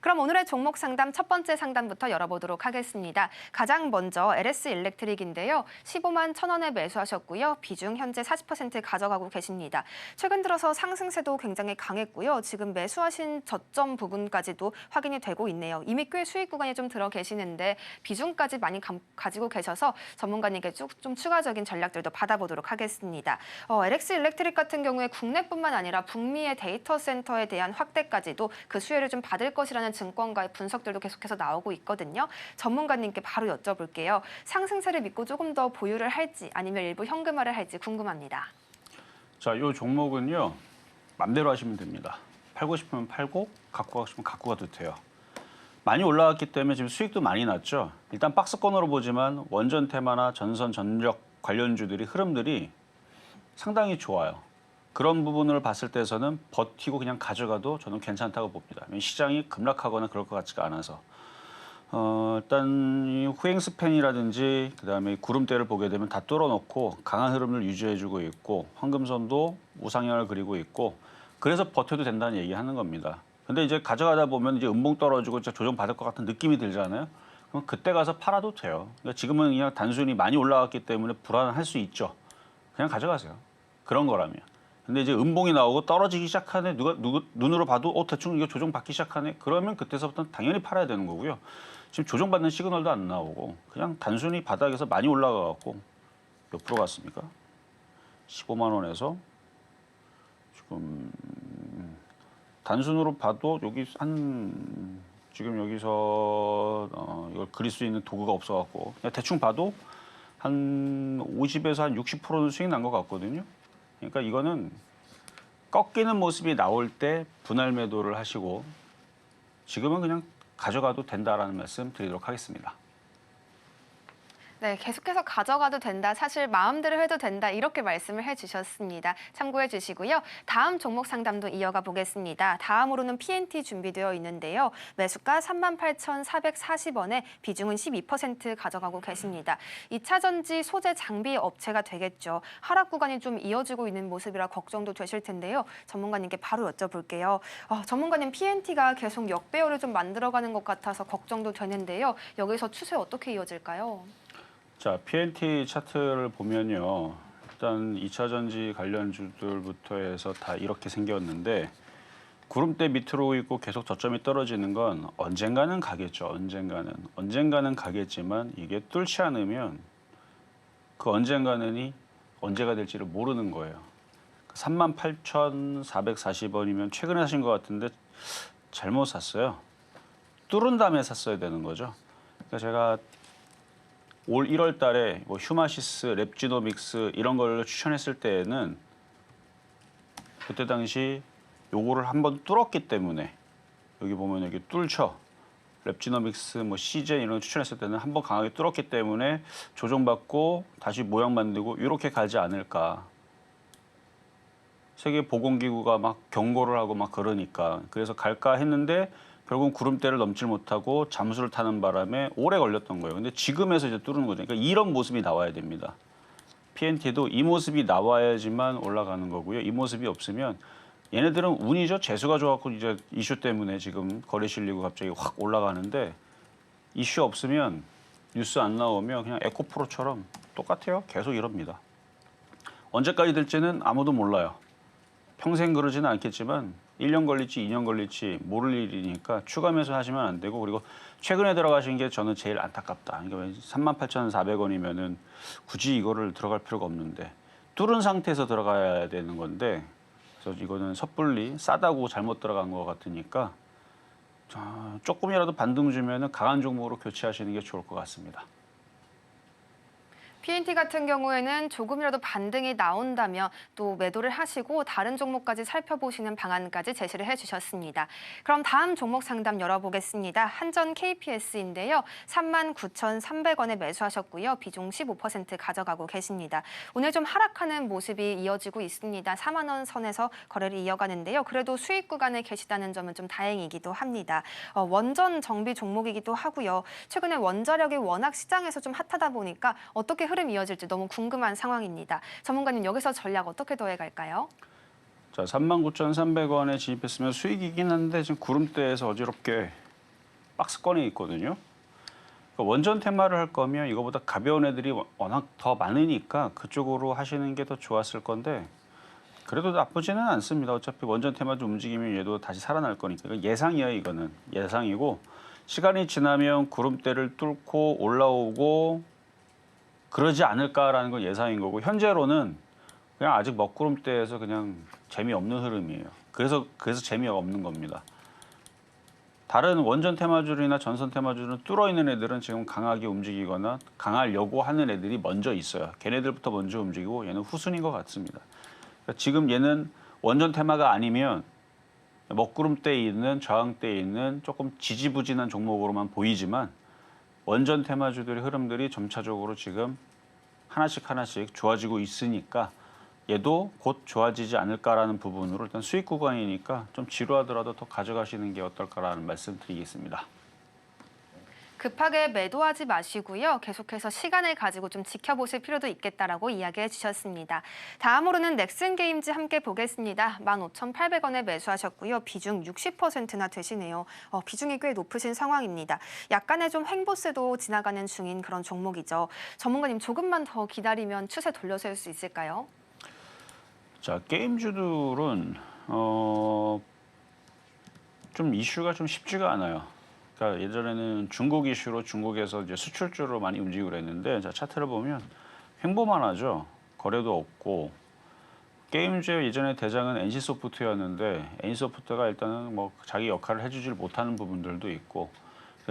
그럼 오늘의 종목 상담 첫 번째 상담부터 열어보도록 하겠습니다. 가장 먼저 LS 일렉트릭인데요. 15만 1,000원에 매수하셨고요. 비중 현재 40% 가져가고 계십니다. 최근 들어서 상승세도 굉장히 강했고요. 지금 매수하신 저점 부분까지도 확인이 되고 있네요. 이미 꽤 수익 구간에 좀 들어 계시는데 비중까지 많이 가지고 계셔서 전문가님께 좀 추가적인 전략들도 받아보도록 하겠습니다. LS 일렉트릭 같은 경우에 국내뿐만 아니라 북미의 데이터 센터에 대한 확대까지도 그 수혜를 좀 받을 것이라는 증권가의 분석들도 계속해서 나오고 있거든요. 전문가님께 바로 여쭤볼게요. 상승세를 믿고 조금 더 보유를 할지 아니면 일부 현금화를 할지 궁금합니다. 자, 이 종목은요. 맘대로 하시면 됩니다. 팔고 싶으면 팔고 갖고 가고 싶으면 갖고 가도 돼요. 많이 올라왔기 때문에 지금 수익도 많이 났죠. 일단 박스권으로 보지만 원전 테마나 전선 전력 관련주들이 흐름들이 상당히 좋아요. 그런 부분을 봤을 때에서는 버티고 그냥 가져가도 저는 괜찮다고 봅니다. 시장이 급락하거나 그럴 것 같지가 않아서. 일단 이 후행 스팬이라든지 그다음에 구름대를 보게 되면 다 뚫어놓고 강한 흐름을 유지해주고 있고 황금선도 우상향을 그리고 있고 그래서 버텨도 된다는 얘기하는 겁니다. 근데 이제 가져가다 보면 이제 음봉 떨어지고 진짜 조정받을 것 같은 느낌이 들잖아요. 그럼 그때 가서 팔아도 돼요. 그러니까 지금은 그냥 단순히 많이 올라왔기 때문에 불안할 수 있죠. 그냥 가져가세요. 그런 거라면. 근데 이제 음봉이 나오고 떨어지기 시작하네. 누가 눈으로 봐도 대충 이거 조정받기 시작하네. 그러면 그때서부터 당연히 팔아야 되는 거고요. 지금 조정받는 시그널도 안 나오고 그냥 단순히 바닥에서 많이 올라가 갖고 몇 프로 갔습니까? 15만 원에서 지금 단순으로 봐도 여기 지금 여기서 이걸 그릴 수 있는 도구가 없어 갖고 그냥 대충 봐도 한 50에서 한 60%는 수익 난 것 같거든요. 그러니까 이거는 꺾이는 모습이 나올 때 분할 매도를 하시고 지금은 그냥 가져가도 된다라는 말씀 드리도록 하겠습니다. 네, 계속해서 가져가도 된다, 사실 마음대로 해도 된다 이렇게 말씀을 해주셨습니다. 참고해 주시고요. 다음 종목 상담도 이어가 보겠습니다. 다음으로는 PNT 준비되어 있는데요. 매수가 38,440원에 비중은 12% 가져가고 계십니다. 2차 전지 소재 장비 업체가 되겠죠. 하락 구간이 좀 이어지고 있는 모습이라 걱정도 되실 텐데요. 전문가님께 바로 여쭤볼게요. 전문가님, PNT가 계속 역배열을 좀 만들어가는 것 같아서 걱정도 되는데요. 여기서 추세 어떻게 이어질까요? 자, PNT 차트를 보면요. 일단 2차 전지 관련주들부터 해서 다 이렇게 생겼는데 구름대 밑으로 있고 계속 저점이 떨어지는 건 언젠가는 가겠죠. 언젠가는 가겠지만 이게 뚫지 않으면 그 언젠가는이 언제가 될지를 모르는 거예요. 38,440원이면 최근에 사신 것 같은데 잘못 샀어요. 뚫은 다음에 샀어야 되는 거죠. 그러니까 제가 올 1월 달에 뭐 휴마시스, 랩지노믹스 이런 걸 추천했을 때에는 그때 당시 요거를 한번 뚫었기 때문에 여기 보면 여기 뚫죠. 랩지노믹스, 뭐 시젠 이런 거 추천했을 때는 한번 강하게 뚫었기 때문에 조정받고 다시 모양 만들고 이렇게 가지 않을까. 세계보건기구가 막 경고를 하고 막 그러니까 그래서 갈까 했는데 결국은 구름대를 넘질 못하고 잠수를 타는 바람에 오래 걸렸던 거예요. 근데 지금에서 이제 뚫는 거죠. 그러니까 이런 모습이 나와야 됩니다. PNT도 이 모습이 나와야지만 올라가는 거고요. 이 모습이 없으면 얘네들은 운이죠. 재수가 좋았고 이제 이슈 때문에 지금 거래 실리고 갑자기 확 올라가는데 이슈 없으면 뉴스 안 나오면 그냥 에코프로처럼 똑같아요. 계속 이럽니다. 언제까지 될지는 아무도 몰라요. 평생 그러지는 않겠지만 1년 걸릴지 2년 걸릴지 모를 일이니까 추가 매수하시면 안 되고 그리고 최근에 들어가신 게 저는 제일 안타깝다. 그러니까 38,400원이면은 굳이 이거를 들어갈 필요가 없는데 뚫은 상태에서 들어가야 되는 건데 그래서 이거는 섣불리 싸다고 잘못 들어간 것 같으니까 조금이라도 반등 주면은 강한 종목으로 교체하시는 게 좋을 것 같습니다. PNT 같은 경우에는 조금이라도 반등이 나온다면 또 매도를 하시고 다른 종목까지 살펴보시는 방안까지 제시를 해주셨습니다. 그럼 다음 종목 상담 열어보겠습니다. 한전 KPS인데요. 39,300원에 매수하셨고요. 비중 15% 가져가고 계십니다. 오늘 좀 하락하는 모습이 이어지고 있습니다. 4만 원 선에서 거래를 이어가는데요. 그래도 수익 구간에 계시다는 점은 좀 다행이기도 합니다. 원전 정비 종목이기도 하고요. 최근에 원자력이 워낙 시장에서 좀 핫하다 보니까 어떻게 흐름이 이어질지 너무 궁금한 상황입니다. 전문가님, 여기서 전략 어떻게 더해갈까요? 자, 39,300원에 진입했으면 수익이긴 한데 지금 구름대에서 어지럽게 박스권에 있거든요. 그러니까 원전 테마를 할 거면 이거보다 가벼운 애들이 워낙 더 많으니까 그쪽으로 하시는 게 더 좋았을 건데 그래도 나쁘지는 않습니다. 어차피 원전 테마 좀 움직이면 얘도 다시 살아날 거니까. 이거 예상이에요. 이거는 예상이고 시간이 지나면 구름대를 뚫고 올라오고 그러지 않을까라는 건 예상인 거고 현재로는 그냥 아직 먹구름대에서 그냥 재미없는 흐름이에요. 그래서 재미없는 겁니다. 다른 원전 테마주들이나 전선 테마주는 뚫어 있는 애들은 지금 강하게 움직이거나 강하려고 하는 애들이 먼저 있어요. 걔네들부터 먼저 움직이고 얘는 후순인 것 같습니다. 그러니까 지금 얘는 원전 테마가 아니면 먹구름대에 있는 저항대에 있는 조금 지지부진한 종목으로만 보이지만 원전 테마주들의 흐름들이 점차적으로 지금 하나씩 좋아지고 있으니까 얘도 곧 좋아지지 않을까라는 부분으로 일단 수익 구간이니까 좀 지루하더라도 더 가져가시는 게 어떨까라는 말씀 드리겠습니다. 급하게 매도하지 마시고요. 계속해서 시간을 가지고 좀 지켜보실 필요도 있겠다라고 이야기해 주셨습니다. 다음으로는 넥슨게임즈 함께 보겠습니다. 15,800원에 매수하셨고요. 비중 60%나 되시네요. 비중이 꽤 높으신 상황입니다. 약간의 좀 횡보세도 지나가는 중인 그런 종목이죠. 전문가님 조금만 더 기다리면 추세 돌려세울 수 있을까요? 자, 게임주들은 좀 이슈가 좀 쉽지가 않아요. 그러니까 예전에는 중국 이슈로 중국에서 이제 수출주로 많이 움직이고 그랬는데 자, 차트를 보면 횡보만 하죠. 거래도 없고 게임주의 예전에 대장은 NC소프트였는데 NC소프트가 일단은 뭐 자기 역할을 해주질 못하는 부분들도 있고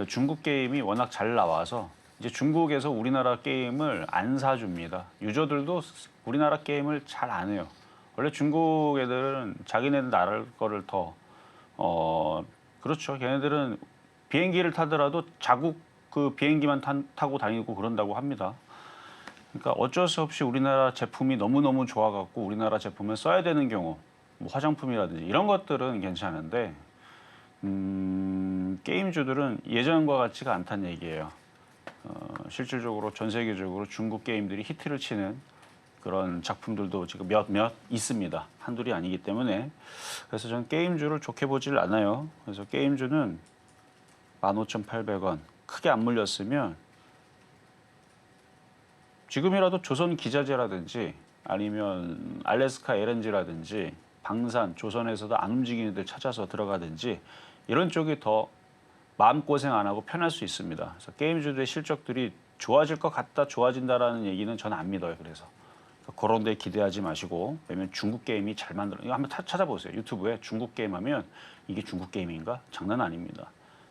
중국 게임이 워낙 잘 나와서 이제 중국에서 우리나라 게임을 안 사줍니다. 유저들도 우리나라 게임을 잘 안 해요. 원래 중국 애들은 자기네들 나라 거를 더 그렇죠. 걔네들은 비행기를 타더라도 자국 그 비행기만 타고 다니고 그런다고 합니다. 그러니까 어쩔 수 없이 우리나라 제품이 너무너무 좋아갖고 우리나라 제품을 써야 되는 경우 뭐 화장품이라든지 이런 것들은 괜찮은데 게임주들은 예전과 같지가 않다는 얘기예요. 실질적으로 전 세계적으로 중국 게임들이 히트를 치는 그런 작품들도 지금 몇몇 있습니다. 한둘이 아니기 때문에. 그래서 저는 게임주를 좋게 보질 않아요. 그래서 게임주는 15,800원 크게 안 물렸으면 지금이라도 조선 기자재라든지 아니면 알래스카 LNG라든지 방산, 조선에서도 안 움직이는 데 찾아서 들어가든지 이런 쪽이 더 마음고생 안 하고 편할 수 있습니다. 그래서 게임주들의 실적들이 좋아질 것 같다, 좋아진다라는 얘기는 저는 안 믿어요. 그래서 그런 데 기대하지 마시고 왜냐면 중국 게임이 잘 만들어 이거 한번 찾아보세요. 유튜브에 중국 게임 하면 이게 중국 게임인가? 장난 아닙니다.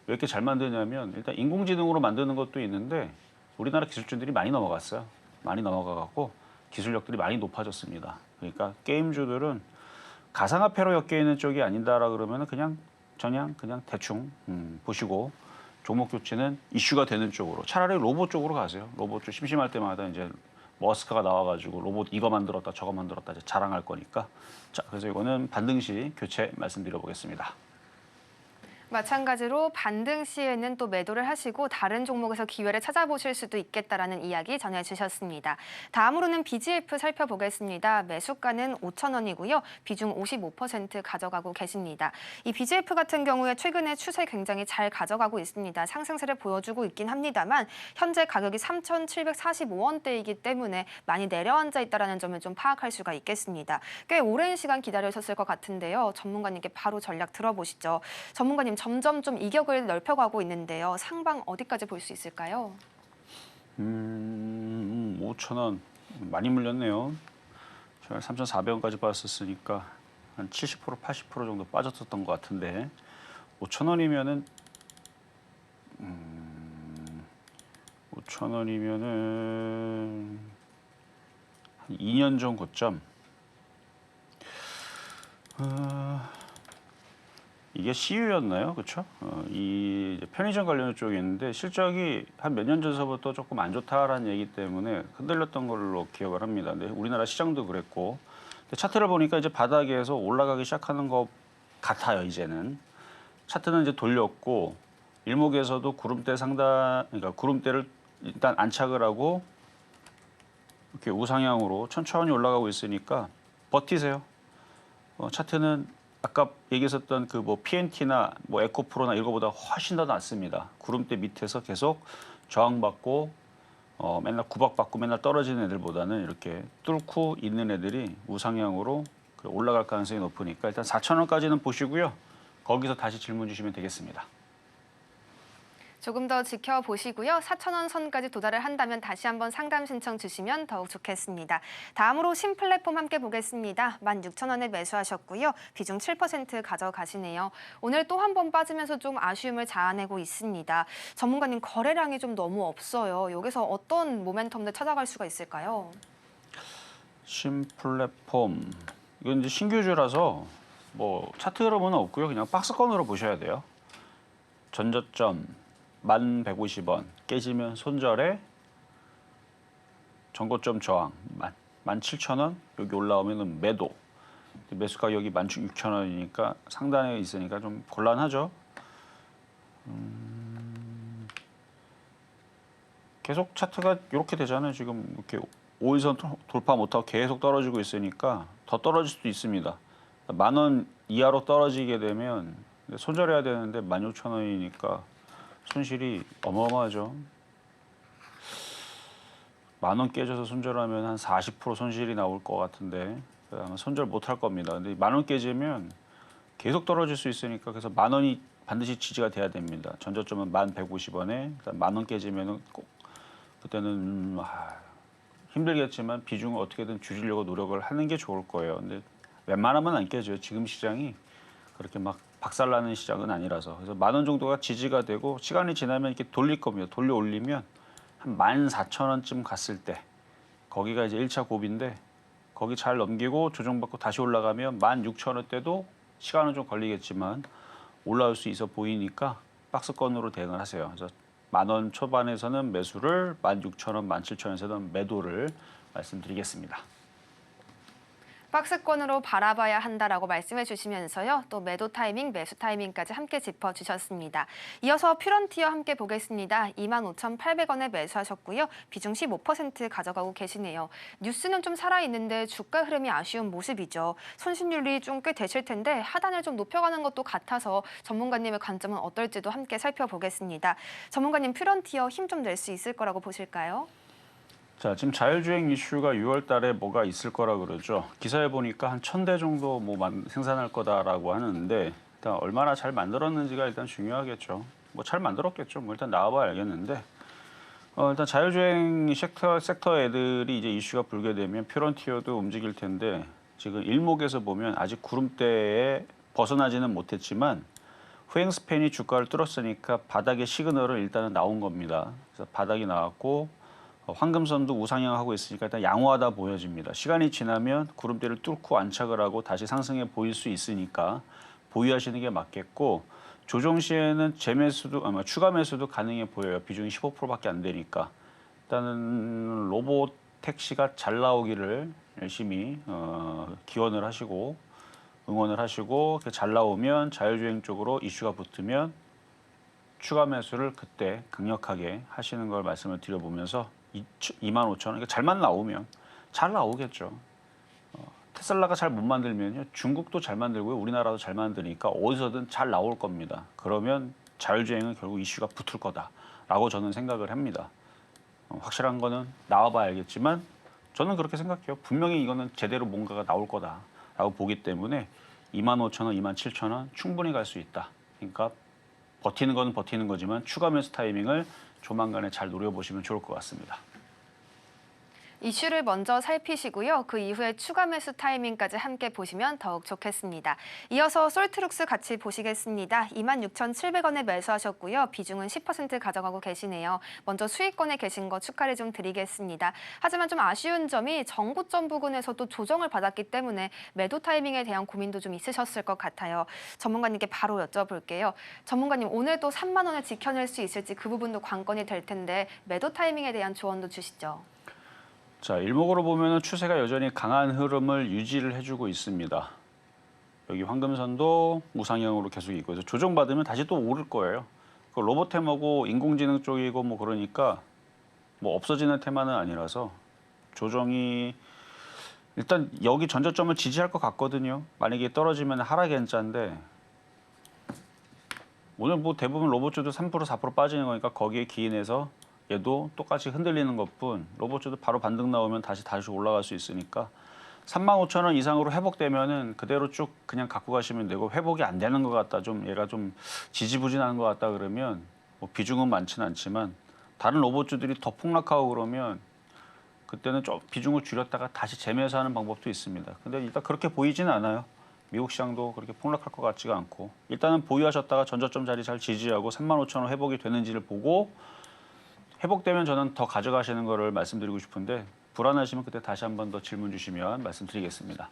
왜 이렇게 잘 만드냐면 일단 인공지능으로 만드는 것도 있는데 우리나라 기술진들이 많이 넘어갔어요. 많이 넘어가갖고 기술력들이 많이 높아졌습니다. 그러니까 게임주들은 가상화폐로 엮여 있는 쪽이 아닌다라 그러면 그냥 대충 보시고 종목 교체는 이슈가 되는 쪽으로 차라리 로봇 쪽으로 가세요. 로봇 쪽 심심할 때마다 이제 머스크가 나와가지고 로봇 이거 만들었다 저거 만들었다 이제 자랑할 거니까 자 그래서 이거는 반등 시 교체 말씀드려 보겠습니다. 마찬가지로 반등 시에는 또 매도를 하시고 다른 종목에서 기회를 찾아보실 수도 있겠다라는 이야기 전해주셨습니다. 다음으로는 BGF 살펴보겠습니다. 매수가는 5,000원이고요. 비중 55% 가져가고 계십니다. 이 BGF 같은 경우에 최근에 추세 굉장히 잘 가져가고 있습니다. 상승세를 보여주고 있긴 합니다만 현재 가격이 3,745원대이기 때문에 많이 내려앉아 있다는 점을 좀 파악할 수가 있겠습니다. 꽤 오랜 시간 기다리셨을 것 같은데요. 전문가님께 바로 전략 들어보시죠. 전문가님 점점 좀 이격을 넓혀가고 있는데요. 상방 어디까지 볼 수 있을까요? 5,000원 많이 물렸네요. 제가 3,400원까지 빠졌으니까 한 70% 80% 정도 빠졌었던 것 같은데 5,000원이면은 5,000원이면은 한 2년 전 고점. 이게 CU였나요? 그렇죠? 이 편의점 관련 쪽이 있는데 실적이 한 몇 년 전서부터 조금 안 좋다라는 얘기 때문에 흔들렸던 걸로 기억을 합니다. 근데 우리나라 시장도 그랬고 근데 차트를 보니까 이제 바닥에서 올라가기 시작하는 것 같아요. 이제는 차트는 이제 돌렸고 일목에서도 구름대 상단 그러니까 구름대를 일단 안착을 하고 이렇게 우상향으로 천천히 올라가고 있으니까 버티세요. 차트는 아까 얘기했었던 그 뭐 PNT나 뭐 에코프로나 이런 거보다 훨씬 더 낫습니다. 구름대 밑에서 계속 저항받고 맨날 구박받고 맨날 떨어지는 애들보다는 이렇게 뚫고 있는 애들이 우상향으로 올라갈 가능성이 높으니까 일단 4,000원까지는 보시고요. 거기서 다시 질문 주시면 되겠습니다. 조금 더 지켜보시고요. 4,000원 선까지 도달을 한다면 다시 한번 상담 신청 주시면 더욱 좋겠습니다. 다음으로 신플랫폼 함께 보겠습니다. 16,000원에 매수하셨고요. 비중 7% 가져가시네요. 오늘 또 한 번 빠지면서 좀 아쉬움을 자아내고 있습니다. 전문가님 거래량이 좀 너무 없어요. 여기서 어떤 모멘텀들 찾아갈 수가 있을까요? 신플랫폼 이건 이제 신규주라서 뭐 차트 흐름은 없고요. 그냥 박스권으로 보셔야 돼요. 전저점 1,150원 깨지면 손절에 전고점 저항 17,000원 여기 올라오면 매도 매수 가격이 16,000원이니까 상단에 있으니까 좀 곤란하죠. 계속 차트가 이렇게 되잖아요. 지금 이렇게 5일선 돌파 못하고 계속 떨어지고 있으니까 더 떨어질 수도 있습니다. 10,000원 이하로 떨어지게 되면 손절해야 되는데 16,000원이니까 손실이 어마어마하죠. 10,000원 깨져서 손절하면 한 40% 손실이 나올 것 같은데 아마 손절 못 할 겁니다. 근데 10,000원 깨지면 계속 떨어질 수 있으니까 그래서 10,000원이 반드시 지지가 돼야 됩니다. 전저점은 1,150원에 10,000원 깨지면은 꼭 그때는 힘들겠지만 비중을 어떻게든 줄이려고 노력을 하는 게 좋을 거예요. 근데 웬만하면 안 깨져요. 지금 시장이 그렇게 막 박살나는 시장은 아니라서. 그래서 10,000원 정도가 지지가 되고 시간이 지나면 이렇게 돌릴 겁니다. 돌려 올리면 한 14,000원쯤 갔을 때 거기가 이제 1차 고비인데 거기 잘 넘기고 조정받고 다시 올라가면 16,000원대도 시간은 좀 걸리겠지만 올라올 수 있어 보이니까 박스권으로 대응을 하세요. 그래서 10,000원 초반에서는 매수를 16,000원, 17,000원에서는 매도를 말씀드리겠습니다. 박스권으로 바라봐야 한다라고 말씀해 주시면서요. 또 매도 타이밍, 매수 타이밍까지 함께 짚어주셨습니다. 이어서 퓨런티어 함께 보겠습니다. 25,800원에 매수하셨고요. 비중 15% 가져가고 계시네요. 뉴스는 좀 살아있는데 주가 흐름이 아쉬운 모습이죠. 손실률이 좀 꽤 되실 텐데 하단을 좀 높여가는 것도 같아서 전문가님의 관점은 어떨지도 함께 살펴보겠습니다. 전문가님 퓨런티어 힘 좀 낼 수 있을 거라고 보실까요? 자, 지금 자율주행 이슈가 6월 달에 뭐가 있을 거라 그러죠. 기사에 보니까 한 1,000대 정도 뭐 생산할 거다라고 하는데 일단 얼마나 잘 만들었는지가 일단 중요하겠죠. 뭐 잘 만들었겠죠. 뭐 일단 나와봐야 알겠는데 일단 자율주행 섹터 애들이 이제 이슈가 불게 되면 퓨런티어도 움직일 텐데 지금 일목에서 보면 아직 구름대에 벗어나지는 못했지만 후행스팬이 주가를 뚫었으니까 바닥의 시그널은 일단은 나온 겁니다. 그래서 바닥이 나왔고 황금선도 우상향하고 있으니까 일단 양호하다 보여집니다. 시간이 지나면 구름대를 뚫고 안착을 하고 다시 상승해 보일 수 있으니까 보유하시는 게 맞겠고 조정 시에는 재매수도 아마 추가 매수도 가능해 보여요. 비중이 15%밖에 안 되니까 일단은 로보택시가 잘 나오기를 열심히 기원을 하시고 응원을 하시고 잘 나오면 자율주행 쪽으로 이슈가 붙으면 추가 매수를 그때 강력하게 하시는 걸 말씀을 드려보면서 25,000원 그러니까 잘만 나오면 잘 나오겠죠. 테슬라가 잘 못 만들면요 중국도 잘 만들고요 우리나라도 잘 만드니까 어디서든 잘 나올 겁니다. 그러면 자율주행은 결국 이슈가 붙을 거다라고 저는 생각을 합니다. 확실한 거는 나와봐야 알겠지만 저는 그렇게 생각해요. 분명히 이거는 제대로 뭔가가 나올 거다라고 보기 때문에 25,000원, 27,000원 충분히 갈 수 있다. 그러니까 버티는 건 버티는 거지만 추가 매수 타이밍을 조만간에 잘 노려보시면 좋을 것 같습니다. 이슈를 먼저 살피시고요. 그 이후에 추가 매수 타이밍까지 함께 보시면 더욱 좋겠습니다. 이어서 솔트룩스 같이 보시겠습니다. 26,700원에 매수하셨고요. 비중은 10% 가져가고 계시네요. 먼저 수익권에 계신 거 축하를 좀 드리겠습니다. 하지만 좀 아쉬운 점이 정고점 부근에서도 조정을 받았기 때문에 매도 타이밍에 대한 고민도 좀 있으셨을 것 같아요. 전문가님께 바로 여쭤볼게요. 전문가님 오늘도 3만 원을 지켜낼 수 있을지 그 부분도 관건이 될 텐데 매도 타이밍에 대한 조언도 주시죠. 자, 일목으로 보면 추세가 여전히 강한 흐름을 유지를 해주고 있습니다. 여기 황금선도 우상향으로 계속 있고 그래서 조정받으면 다시 또 오를 거예요. 그 로봇템하고 인공지능 쪽이고 뭐 그러니까 뭐 없어지는 테마는 아니라서 조정이 일단 여기 전저점을 지지할 것 같거든요. 만약에 떨어지면 하락의 N자인데 오늘 뭐 대부분 로봇주도 3% 4% 빠지는 거니까 거기에 기인해서 얘도 똑같이 흔들리는 것뿐 로봇주도 바로 반등 나오면 다시 올라갈 수 있으니까 35,000원 이상으로 회복되면은 그대로 쭉 그냥 갖고 가시면 되고 회복이 안 되는 것 같다 좀 얘가 좀 지지부진하는 것 같다 그러면 뭐 비중은 많지는 않지만 다른 로봇주들이 더 폭락하고 그러면 그때는 좀 비중을 줄였다가 다시 재매수하는 방법도 있습니다. 근데 일단 그렇게 보이지는 않아요. 미국 시장도 그렇게 폭락할 것 같지가 않고 일단은 보유하셨다가 전저점 자리 잘 지지하고 35,000원 회복이 되는지를 보고 회복되면 저는 더 가져가시는 거를 말씀드리고 싶은데 불안하시면 그때 다시 한 번 더 질문 주시면 말씀드리겠습니다.